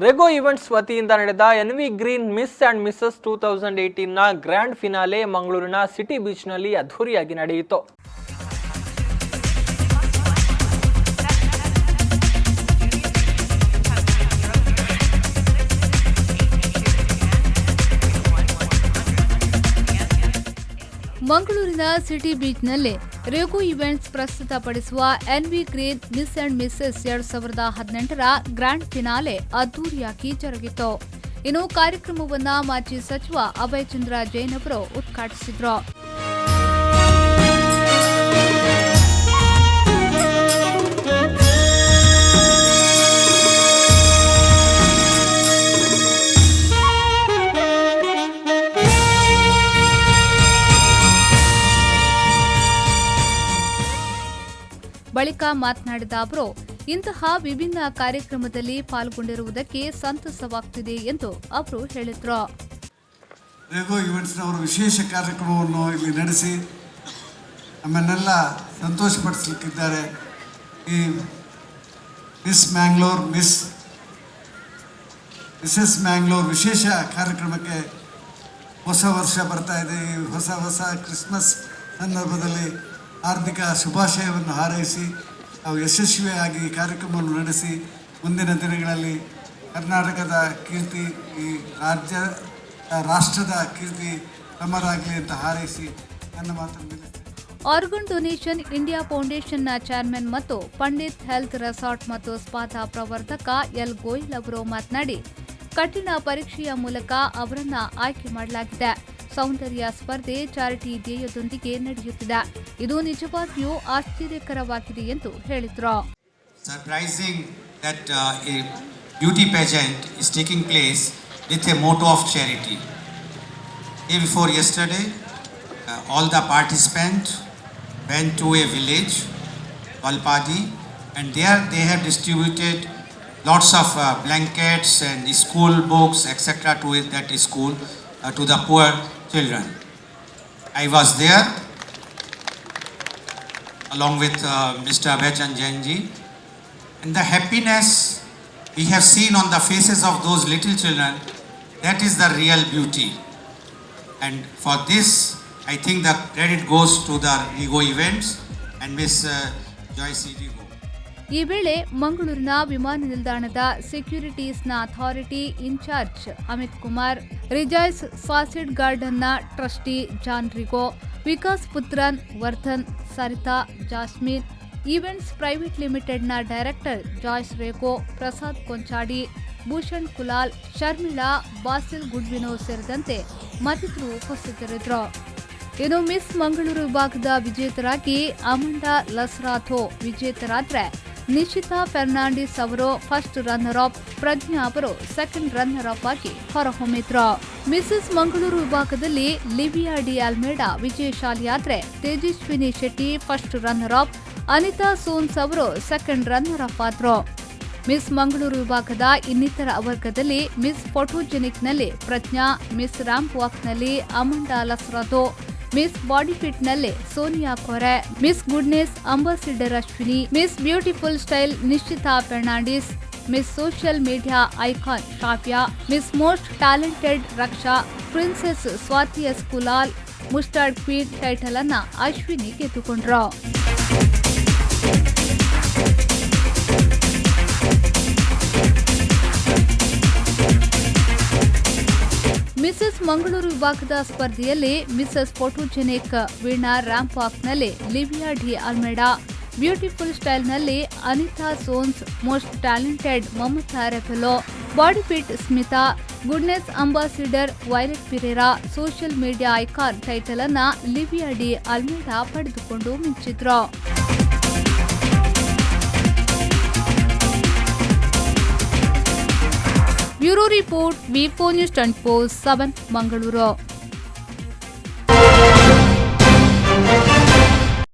Rego events ವತಿಯಿಂದ ನಡೆದ NV Green Miss and Mrs 2018ನ ಗ್ರ್ಯಾಂಡ್ ಫಿನಾಲೆ ಮಂಗಳೂರಿನ ಸಿಟಿ ಬೀಚ್ನಲ್ಲಿ ಅದ್ಧೂರಿಯಾಗಿ ನಡೆಯಿತು. ಮಂಗಳೂರಿನ ಸಿಟಿ ಬೀಚ್ನಲ್ಲಿ ರೆಗೋ ಈವೆಂಟ್ಸ್ ಪ್ರಸ್ತುತಪಡಿಸುವ NV Green Miss and Mrs 2018ರ ಗ್ರ್ಯಾಂಡ್ ಫಿನಾಲೆ ಅದ್ದೂರಿಯಾಗಿ ಜರುಗಿತು. ಇನ್ನು ಕಾರ್ಯಕ್ರಮವನ್ನು ಮಾಜಿ ಸಚಿವ ಅಭಯ್ ಚಂದ್ರ ಜೈನ್ ಅವರು ಉದ್ಘಾಟಿಸಿದರು. ಬಳಿಕ ಮಾತನಾಡಿದ ಅವರು, ಇಂತಹ ವಿಭಿನ್ನ ಕಾರ್ಯಕ್ರಮದಲ್ಲಿ ಪಾಲ್ಗೊಂಡಿರುವುದಕ್ಕೆ ಸಂತಸವಾಗುತ್ತಿದೆ ಎಂದು ಅವರು ಹೇಳಿದರು. ರೆಗೋ ಈವೆಂಟ್ಸ್ನವರು ವಿಶೇಷ ಕಾರ್ಯಕ್ರಮವನ್ನು ಇಲ್ಲಿ ನಡೆಸಿ ನಮ್ಮನ್ನೆಲ್ಲ ಸಂತೋಷಪಡಿಸಲಿಕ್ಕಿದ್ದಾರೆ. ಈ ಮಿಸ್ ಮ್ಯಾಂಗ್ಳೂರ್ ಮಿಸಸ್ ಮ್ಯಾಂಗ್ಳೂರ್ ವಿಶೇಷ ಕಾರ್ಯಕ್ರಮಕ್ಕೆ ಹೊಸ ವರ್ಷ ಬರ್ತಾ ಇದೆ. ಈ ಹೊಸ ಕ್ರಿಸ್ಮಸ್ ಸಂದರ್ಭದಲ್ಲಿ ಹಾರ್ದಿಕ ಶುಭಾಶಯವನ್ನು ಹಾರೈಸಿ ನಾವು ಯಶಸ್ವಿಯಾಗಿ ಕಾರ್ಯಕ್ರಮವನ್ನು ನಡೆಸಿ ಮುಂದಿನ ದಿನಗಳಲ್ಲಿ ಕರ್ನಾಟಕದ ಕೀರ್ತಿ, ಈ ರಾಷ್ಟ್ರದ ಕೀರ್ತಿ ತಮ್ಮದಾಗಲಿ ಅಂತ ಹಾರೈಸಿ ನನ್ನ ಮಾತನ್ನು ನಿಲ್ಲಿಸ್ತೇನೆ. ಆರ್ಗನ್ ಡೊನೇಷನ್ ಇಂಡಿಯಾ ಫೌಂಡೇಶನ್ನ ಚೇರ್ಮನ್ ಮತ್ತು ಪಂಡಿತ್ ಹೆಲ್ತ್ ರೆಸಾರ್ಟ್ ಮತ್ತು ಸ್ಪಾದ ಪ್ರವರ್ಧಕ ಎಲ್ ಗೋಯಲ್ ಅವರು ಮಾತನಾಡಿ, ಕಠಿಣ ಪರೀಕ್ಷೆಯ ಮೂಲಕ ಅವರನ್ನ ಆಯ್ಕೆ ಮಾಡಲಾಗಿದೆ. ಸೌಂದರ್ಯ ಸ್ಪರ್ಧೆ ಚಾರಿಟಿ ಧ್ಯೇಯದೊಂದಿಗೆ ನಡೆಯುತ್ತಿದೆ. ಇದು ನಿಜವಾಗಿಯೂ ಆಶ್ಚರ್ಯಕರವಾಗಿದೆ ಎಂದು ಹೇಳಿದರು. Surprising that a beauty pageant is taking place with a motto of charity. Day before yesterday, all the participants went to a village, Valpadi, and there they have distributed lots of blankets and school books, etc. to that school, to the poor children. I was there along with Mr. Abhay Chandra Jain ji, and the happiness we have seen on the faces of those little children, that is the real beauty. And for this, I think the credit goes to the Ego Events and Miss Joyce Rigo. ಈ ವೇಳೆ ಮಂಗಳೂರಿನ ವಿಮಾನ ನಿಲ್ದಾಣದ ಸೆಕ್ಯೂರಿಟೀಸ್ನ authority in charge Amit Kumar, Rejoice ಸಾಸಿಡ್ ಗಾರ್ಡನ್ನ trustee John Rego, Vikas Puthran, Vardhan, Sarita, Jasmine, events private ಲಿಮಿಟೆಡ್ನ director Joyce Rego, Prasad Konchady, Bhushan Kulal, Sharmila, Basil ಗುಡ್ವಿನೋ ಸೇರಿದಂತೆ ಮತ್ತಿತರರು ಉಪಸ್ಥಿತರಿದ್ದರು. ಇನ್ನು ಮಿಸ್ ಮಂಗಳೂರು ವಿಭಾಗದ ವಿಜೇತರಾಗಿ ಅಮಂಡಾ ಲಸ್ರಾಥೋ ವಿಜೇತರಾದರೆ, ನಿಶಿತಾ ಫೆರ್ನಾಂಡಿಸ್ ಅವರು ಫಸ್ಟ್ ರನ್ನರ್ ಅಪ್, ಪ್ರಜ್ಞಾ ಅವರು ಸೆಕೆಂಡ್ ರನ್ನರ್ ಅಪ್ ಆಗಿ ಹೊರಹೊಮ್ಮಿದ್ರು. ಮಿಸಸ್ ಮಂಗಳೂರು ವಿಭಾಗದಲ್ಲಿ ಲಿವಿಯಾ ಡಿ ಆಲ್ಮೇಡಾ ವಿಜಯಶಾಲಿಯಾದರೆ, Tejaswini Shetty first runner up, Anita ಸೋನ್ಸ್ ಅವರು ಸೆಕೆಂಡ್ ರನ್ನರ್ ಅಪ್ ಆದ್ರು. ಮಿಸ್ ಮಂಗಳೂರು ವಿಭಾಗದ ಇನ್ನಿತರ ವರ್ಗದಲ್ಲಿ ಮಿಸ್ ಫೋಟೋಜೆನಿಕ್ನಲ್ಲಿ ಪ್ರಜ್ಞಾ, ಮಿಸ್ ರ್ಯಾಂಪ್ ವಾಕ್ನಲ್ಲಿ ಅಮಂಡಾ ಲಸ್ರಾಥೋ, ಮಿಸ್ ಬಾಡಿ ಫಿಟ್ನಲ್ಲಿ ಸೋನಿಯಾ ಕೊರೆ, Miss goodness ambassador Ashwini, Miss beautiful style Nishchitha Fernandes, Miss social media icon Shafia, Miss most talented Raksha, princess Swathi S Kulal, mustard queen title ಅನ್ನ ಅಶ್ವಿನಿ ಗೆದ್ದುಕೊಂಡ್ರು. ಮಿಸಸ್ ಮಂಗಳೂರು ವಿಭಾಗದ ಸ್ಪರ್ಧೆಯಲ್ಲಿ ಮಿಸಸ್ ಫೋಟೋಜೆನಿಕ್ ವೀಣಾ ರ್ಯಾಂಪ್ ವಾಕ್ನಲ್ಲಿ ಲಿವಿಯಾ ಡಿ ಆಲ್ಮೇಡಾ, ಬ್ಯೂಟಿಫುಲ್ ಸ್ಟೈಲ್ನಲ್ಲಿ ಅನಿತಾ ಸೋನ್ಸ್, most talented Mamata ರೆಫೆಲೋ, body fit Smitha, goodness ambassador Violet Pereira, social media icon title ಅನ್ನ Livia D Almeida ಪಡೆದುಕೊಂಡು ಮಿಂಚಿದ್ರು. ಬ್ಯೂರೋ ರಿಪೋರ್ಟ್, ವಿ4 ನ್ಯೂಸ್ 24/7 ಮಂಗಳೂರು.